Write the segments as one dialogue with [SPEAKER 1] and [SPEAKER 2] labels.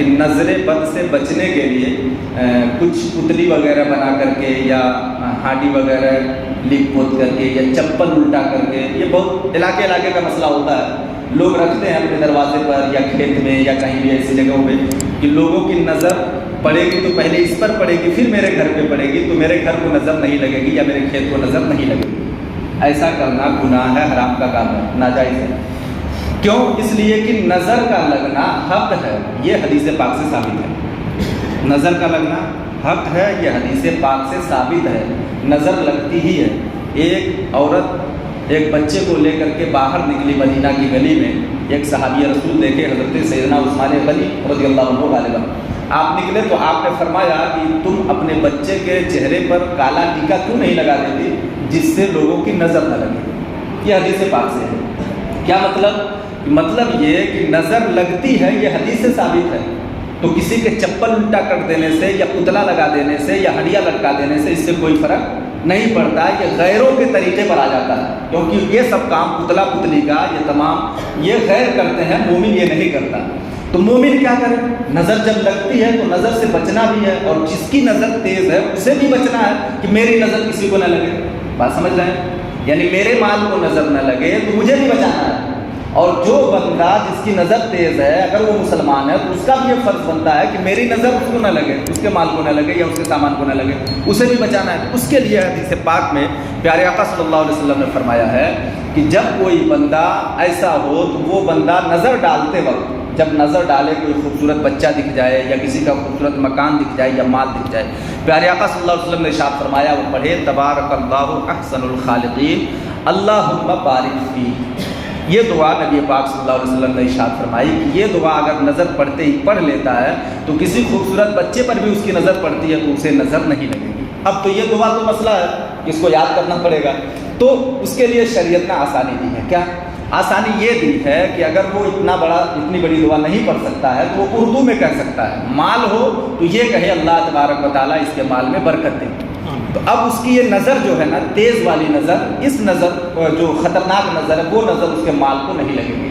[SPEAKER 1] کہ نظر بد سے بچنے کے لیے کچھ پتلی وغیرہ بنا کر کے یا ہانڈی وغیرہ لیپ پوت کر کے یا چپل الٹا کر کے، یہ بہت علاقے کا مسئلہ ہوتا ہے، لوگ رکھتے ہیں اپنے دروازے پر یا کھیت میں یا کہیں بھی ایسی جگہوں پہ کہ لوگوں کی نظر پڑے گی تو پہلے اس پر پڑے گی پھر میرے گھر پہ پڑے گی تو میرے گھر کو نظر نہیں لگے گی یا میرے کھیت کو نظر نہیں لگے گی۔ ایسا کرنا گناہ ہے، حرام کا کام ہے، ناجائز ہے۔ کیوں؟ اس لیے کہ نظر کا لگنا حق ہے، یہ حدیث پاک سے ثابت ہے۔ نظر کا لگنا حق ہے، یہ حدیث پاک سے ثابت ہے، نظر لگتی ہی ہے۔ ایک عورت ایک بچے کو لے کر کے باہر نکلی مدینہ کی گلی میں، ایک صحابی رسول دیکھے حضرت سیدنا عثمان غنی رضی اللہ عنہ غالباً، آپ نکلے تو آپ نے فرمایا کہ تم اپنے بچے کے چہرے پر کالا ٹیکا کیوں نہیں لگا دیتی جس سے لوگوں کی نظر نہ لگے؟ یہ حدیث پاک سے ہے۔ کیا مطلب یہ کہ نظر لگتی ہے، یہ حدیث سے ثابت ہے، تو کسی کے چپل الٹا کر دینے سے یا پتلا لگا دینے سے یا ہڈیا لٹکا دینے سے اس سے کوئی فرق نہیں پڑتا ہے، یہ غیروں کے طریقے پر آ جاتا ہے، کیونکہ یہ سب کام پتلا پتلی کا یہ تمام یہ غیر کرتے ہیں، مومن یہ نہیں کرتا۔ تو مومن کیا کرے؟ نظر جب لگتی ہے تو نظر سے بچنا بھی ہے، اور جس کی نظر تیز ہے اسے بھی بچنا ہے کہ میری نظر کسی کو نہ لگے۔ بات سمجھ رہے ہیں؟ یعنی میرے مال کو نظر نہ لگے تو مجھے بھی بچانا ہے، اور جو بندہ جس کی نظر تیز ہے اگر وہ مسلمان ہے تو اس کا بھی یہ فرض بنتا ہے کہ میری نظر اس کو نہ لگے، اس کے مال کو نہ لگے یا اس کے سامان کو نہ لگے، اسے بھی بچانا ہے۔ اس کے لیے حدیث پاک میں پیارے آقا صلی اللہ علیہ وسلم نے فرمایا ہے کہ جب کوئی بندہ ایسا ہو تو وہ بندہ نظر ڈالتے وقت، جب نظر ڈالے کوئی خوبصورت بچہ دکھ جائے یا کسی کا خوبصورت مکان دکھ جائے یا مال دکھ جائے، پیارے آقا صلی اللہ علیہ وسلم نے ارشاد فرمایا، وہ پڑھے تبارک اللہ احسن الخالقین اللہم بارک فی۔ یہ دعا نبی پاک صلی اللہ علیہ وسلم نے ارشاد فرمائی کہ یہ دعا اگر نظر پڑتے ہی پڑھ لیتا ہے تو کسی خوبصورت بچے پر بھی اس کی نظر پڑتی ہے تو اسے نظر نہیں لگے گی۔ اب تو یہ دعا تو مسئلہ ہے، اس کو یاد کرنا پڑے گا، تو اس کے لیے شریعت نے آسانی دی ہے۔ کیا آسانی یہ دی ہے کہ اگر وہ اتنی بڑی دعا نہیں پڑھ سکتا ہے تو وہ اردو میں کہہ سکتا ہے، مال ہو تو یہ کہے اللہ تبارک و تعالیٰ اس کے مال میں برکت دے۔ تو اب اس کی یہ نظر جو ہے نا، تیز والی نظر، اس نظر جو خطرناک نظر ہے وہ نظر اس کے مال کو نہیں لگے گی۔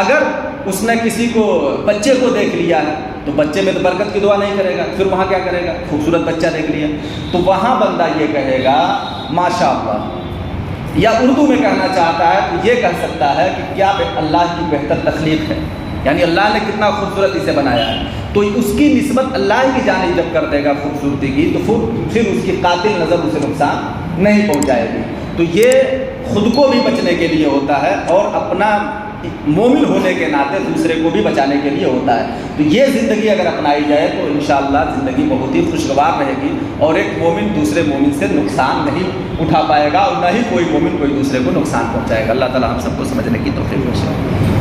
[SPEAKER 1] اگر اس نے کسی کو بچے کو دیکھ لیا ہے تو بچے میں تو برکت کی دعا نہیں کرے گا، پھر وہاں کیا کرے گا؟ خوبصورت بچہ دیکھ لیا تو وہاں بندہ یہ کہے گا ماشاء اللہ، یا اردو میں کہنا چاہتا ہے تو یہ کہہ سکتا ہے کہ کیا اللہ کی بہتر تخلیق ہے، یعنی اللہ نے کتنا خوبصورت اسے بنایا ہے، تو اس کی نسبت اللہ کی جانب جب کر دے گا خوبصورتی کی تو پھر اس کی قاتل نظر اسے نقصان نہیں پہنچائے گی۔ تو یہ خود کو بھی بچنے کے لیے ہوتا ہے اور اپنا مومن ہونے کے ناطے دوسرے کو بھی بچانے کے لیے ہوتا ہے۔ تو یہ زندگی اگر اپنائی جائے تو انشاءاللہ زندگی بہت ہی خوشگوار رہے گی، اور ایک مومن دوسرے مومن سے نقصان نہیں اٹھا پائے گا، اور نہ ہی کوئی مومن کوئی دوسرے کو نقصان پہنچائے گا۔ اللہ تعالی ہم سب کو سمجھنے کی توفیق بخشے۔